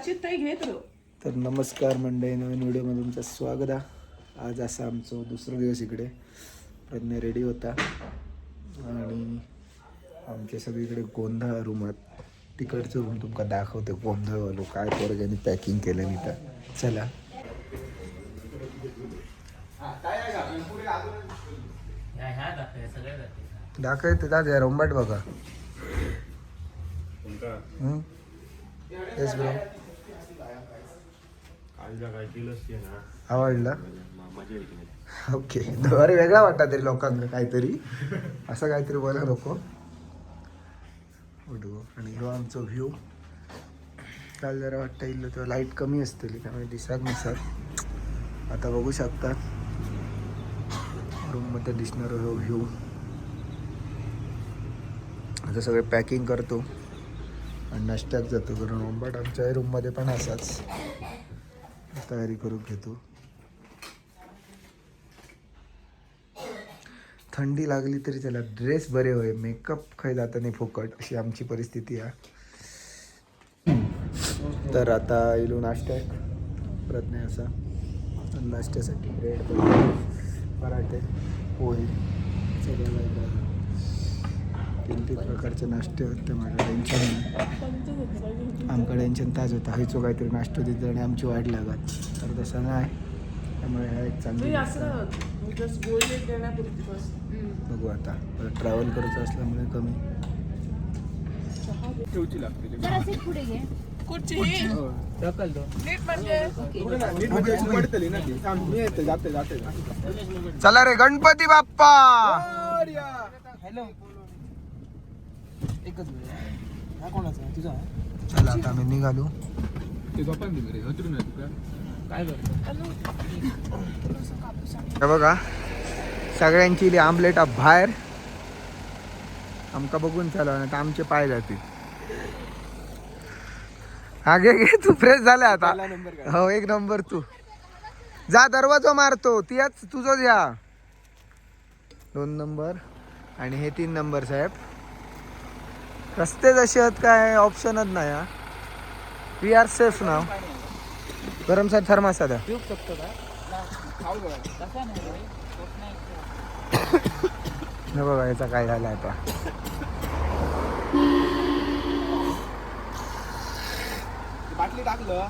तर नमस्कार मंडळी, नवीन व्हिडिओमध्ये तुमचं स्वागत आहे. आज असा आमचं दुसरा दिवस इकडे. प्रज्ञा रेडी होता आणि आमच्या सगळीकडे गोंधळ रूमात. तिकडचं रूम तुमका दाखवते गोंधळवालो काय पोरग्याने पॅकिंग केलं नाही तर चला. दाखवते दादा रोंबाट बघा. येस ब्रो, आवडला. ओके, अरे वेगळा वाटता तरी लोकांना काहीतरी असं काहीतरी बोला नको. आणि ह्यो आमचा व्ह्यू. काल जरा वाटतं येईल तेव्हा लाईट कमी असते त्यामुळे दिसत नसत. आता बघू शकता रूममध्ये दिसणार हो व्ह्यू. आता सगळे पॅकिंग करतो आणि नाश्त्यात जातो कारण ओंबाट आमच्या रूममध्ये पण असाच तयारी करून घेतो. थंडी लागली तरी त्याला ड्रेस बरे होय, मेकअप खाय जाता नाही फुकट, अशी आमची परिस्थिती आहे. तर आता इलू नाश्ता आहे प्रज्ञा असा. नाश्त्यासाठी ब्रेड पराठे पोळी सगळ्या 3 प्रकारचे नाश्ते होते. माझं टेन्शन नाही, आमचं टेन्शन ताज होता हयचो काहीतरी नाश्तो देतो आणि आमची वाट लागत. तर तसं नाही, त्यामुळे ह्या एक चांगली बघू. आता ट्रॅव्हल करायचं असल्यामुळे कमी ठेवची लागते. चला रे गणपती बाप्पा. हॅलो, एकच वेळ हा कोणाचा तुझा. चला आता आम्ही निघालो. काय बघा सगळ्यांची आमलेट बाहेर आमका बघून चालू आता आमचे पाय जातील. हा घे तू फ्रेश झाला आता. हो 1 नंबर. तू जा दरवाजा मारतो तीच तुझं द्या. 2 नंबर आणि हे 3 नंबर. साहेब रस्ते जसे आहेत काय ऑप्शनच नाही. वी आर सेफ नाव. गरम सर थर्मास द्या. न बघा याचा काय झाला आता. बाटली टाकलं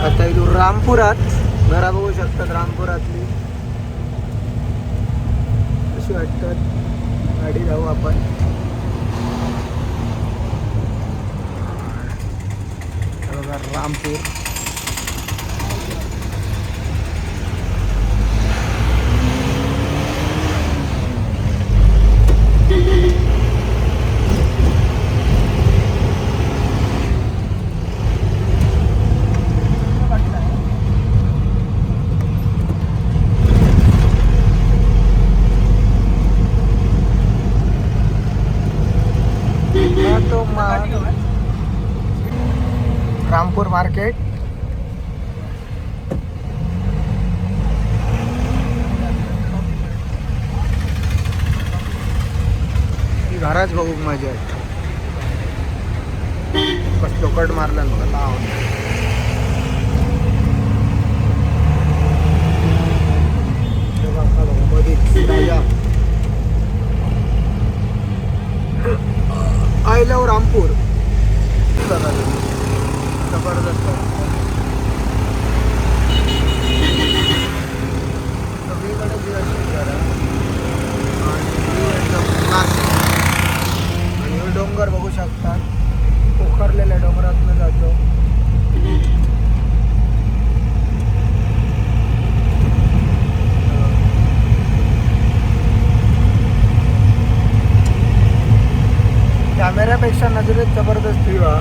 आता इथून रामपुरात घरा बघू शकतात. रामपुरातली कशी वाटतात गाडी जाऊ आपण. बघा रामपूर. रामपूर मार्केट. घराच बघू मजा आहे. कस चोकट मारला मला आय लव रामपूर. जबरदस्त सगळीकडे जी अशी करा आणि डोंगर बघू शकता. पोखरलेल्या डोंगरातनं जातो. कॅमेऱ्यापेक्षा नजरेत जबरदस्त व्ह्यू हा.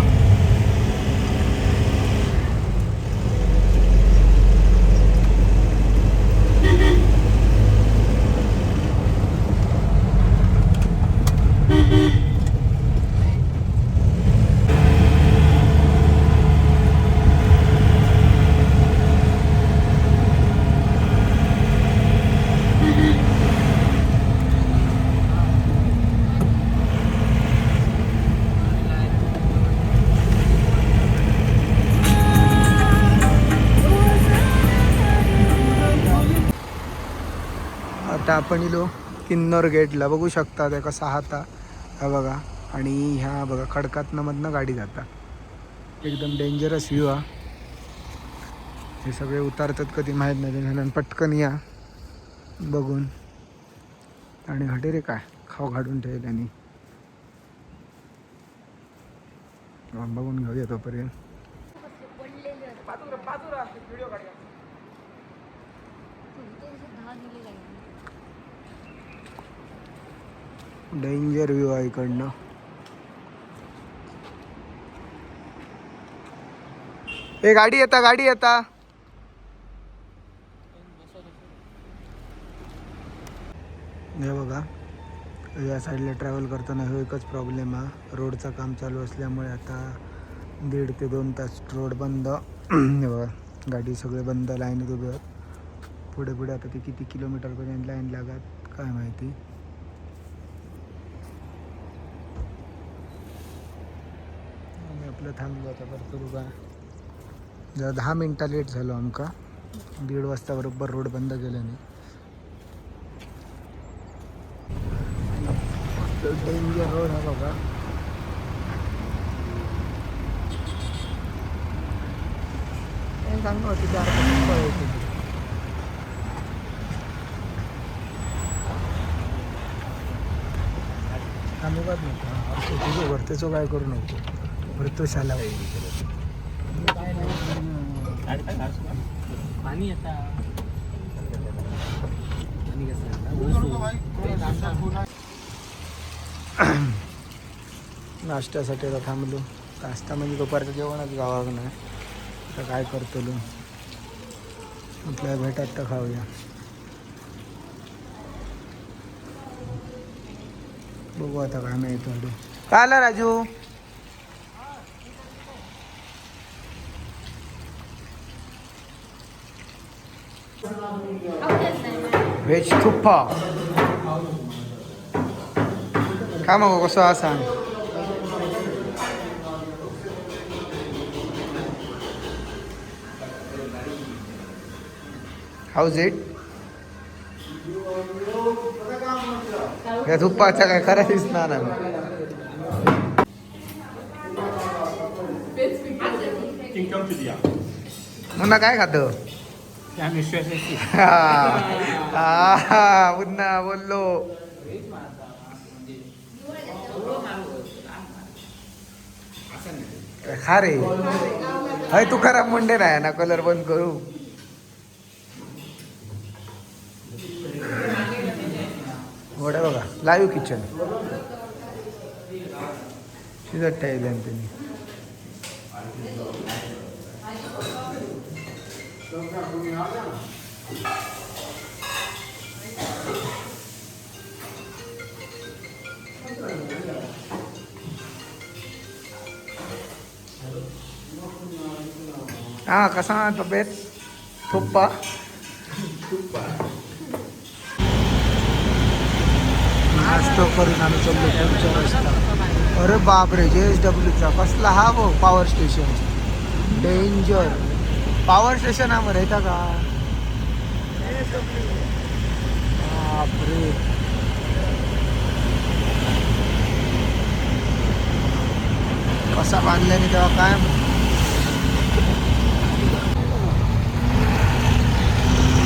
आता आपण इलो किन्नर गेटला. बघू शकता त्या कसा हाता हा बघा. आणि ह्या बघा खडकातनं मधनं गाडी जाता. एकदम डेंजरस व्ह्यू हा. हे सगळे उतारतात कधी माहीत नाही म्हणून पटकन या बघून. आणि घटे रे काय खाऊ घालून ठेवले त्यांनी. बघून घेऊया तोपर्यंत. डेंजर व्ह्यू आहे इकडनं. ए गाडी येता गाडी येता. हे बघा या साईडला ट्रॅव्हल करताना हा एकच प्रॉब्लेम हा. रोडचं काम चालू असल्यामुळे आता 1.5 ते 2 तास रोड बंद. हे बघा गाडी सगळे बंद लाईनीत उभे आहेत. पुढे पुढे आता ते किती किलोमीटरपर्यंत लाईन लागत काय माहिती. आम्ही आपलं थांबलो आता भरपूर उभा. जरा 10 मिनटं लेट झालो आमका. 1:30 वाजता बरोबर रोड बंद केल्याने. डेंजर रोड हा बघा. सांगा होती 4 तास पळायची. थांबवत नको तुझं भरतेचो काय करू नको. भरतोशाला पाणी येता नाश्त्यासाठी आता थांबलो. नाश्ता म्हणजे दुपारचं जेवणच गावाक नाही. आता काय करतो म्हटलं भेटात तर खाऊया. बघू आता काय मिळतो. काय आला राजू. व्हेज थुप्पा काय मग कसं हा सांग. House it. या तुप्पाचा काय खरं दिसणार नाही. पुन्हा काय खातं. पुन्हा बोललो. खा रे हय तू खराब मुंडे नाही ना. कलर बंद करू. घोड्या बघा लाईव्ह किचन शिजत ठेवले त्यांनी. हा कसा तब्येत. थुप्पा नाश्ता करून आम्ही चाललो पुढच्या रस्ता. अरे बापरे JSWचा कसला हा वो power station. Danger power station हा मग येता का. बापरे कसा बांधल्याने तेव्हा काय.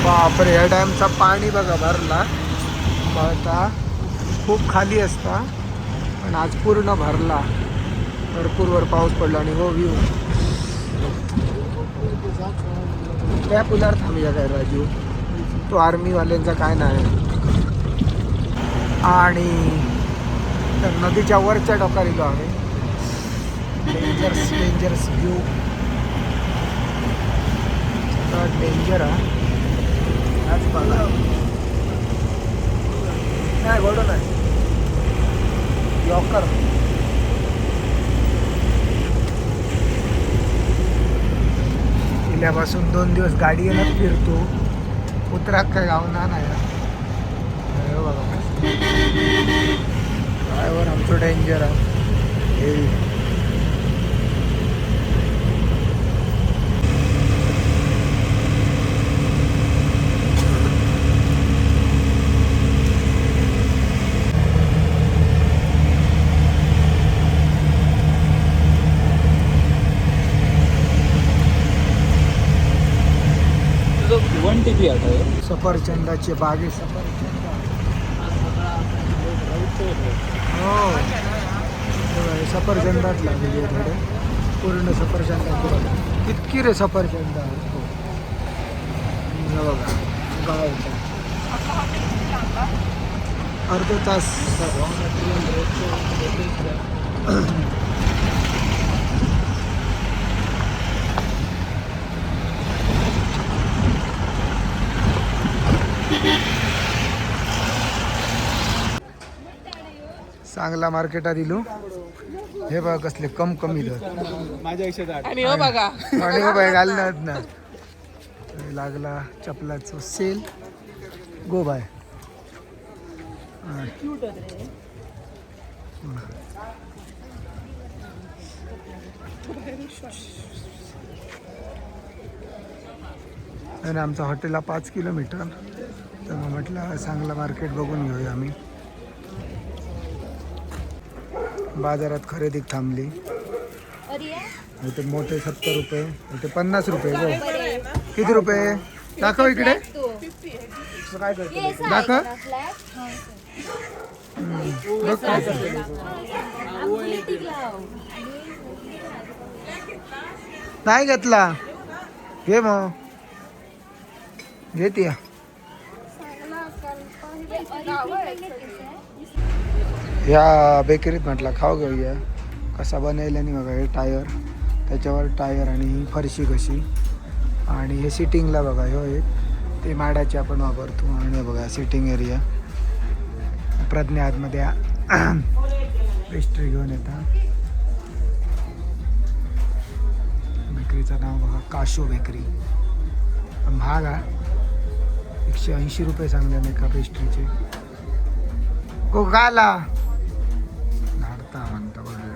बापरे या डॅमचा पाणी बघा भरला. बघता खूप खाली असता पण आज पूर्ण भरला. भरपूर वर पाऊस पडला आणि हो व्ह्यू. त्या पुलावर थांबूया काय राजू. तो आर्मीवाल्यांचा काय नाही. आणि त्या नदीच्या वरच्या डोक्यावर गेलो आम्ही. Dangerous view. डेंजर आज बघा नाही बोलू नाही. लॉकर गेल्यापासून 2 दिवस गाडी येणार फिरतो. उतराक काय गावना नाही. बघा ड्रायव्हर आमचं डेंजर आहे. टिकी आता हे. सफरचंदाचे बागे सफरचंद हो हे सफरचंदात लागले थोडे पूर्ण सफरचंदाचे बघा कितकी रे सफरचंद हो हे बघा गावाचं अर्धा तास चांगला मार्केटात दिलो हे बघा कसले कमी दर माझ्या आणि हो बघा आणि हो बाय घालणार ना लागला चपलाचं सेल गो बाय आणि आमचं हॉटेलला 5 किलोमीटर तर मग म्हटलं चांगलं मार्केट बघून घेऊया आम्ही बाजारात खरेदी थांबली इथे मोठे 70 रुपये इथे 50 रुपये गो किती रुपये दाखव इकडे काय करतो दाखव बघ काय करतो. नाही घेतला घे मग घेते या बेकरीत म्हटलं खाऊ घेऊया कसा बनवला नाही बघा हे टायर त्याच्यावर टायर आणि ही फरशी कशी आणि हे सिटिंगला बघा ह्यो एक ते माडाचे आपण वापरतो आणि बघा सिटिंग एरिया प्रज्ञा आतमध्ये पेस्ट्री घेऊन येतात बेकरीचं नाव बघा काशो बेकरी महाग हा 180 रुपये सांगले नाही का पेस्ट्रीचे को गाला धाडता म्हणता बघा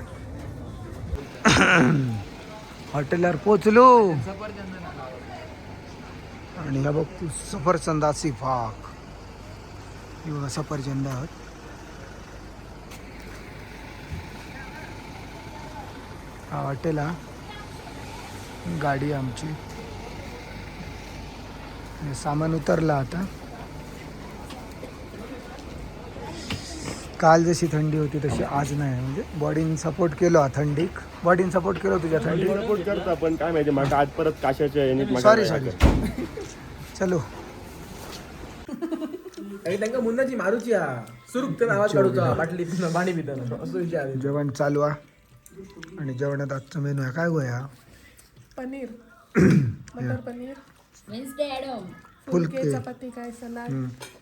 हॉटेलवर पोचलो आणि ह्या बघ तू सफरचंदाची फाक ही बघा सफरचंद आहात हा हॉटेल हा गाडी आमची हे सामान उतरलं आता काल जशी थंडी होती तशी आज नाही म्हणजे बॉडीने सपोर्ट केलो हा थंडीक बॉडीने सपोर्ट केलो तुझ्या थंडी सपोर्ट करता पण काय माहिती मला आज परत काशाच्या याने सॉरी चलो त्यांना मुन्नाची मारूची हा सुरूप त्यानं आवाज काढूचा बाटली पाणी पिताना असं विचार जेवण चालू आहे आणि जेवणात आजचा मेनू आहे काय गोया पनीर मटर पनीर वेन्सडे ॲडम फुलके चपाती काय सलाड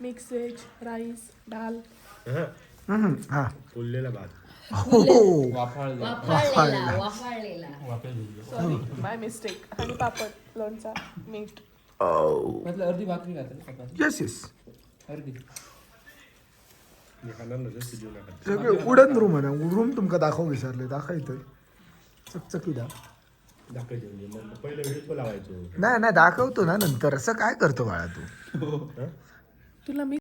मिक्स व्हेज राईस डाल हा फुललेला भात हो वाफाळलेला सॉरी बाय मिस्टेक आणि पापड लोणचा मीठ अर्धी भाकरी घातली येस येस अर्धी सगळे उडन रूम आहे ना रूम तुमका दाखव विसरले दाखवतोय चकचकी दा पहिलं व्हिडिओ लावायचो नाही दाखवतो ना नंतर असं काय करतो बाळा तू तुला मी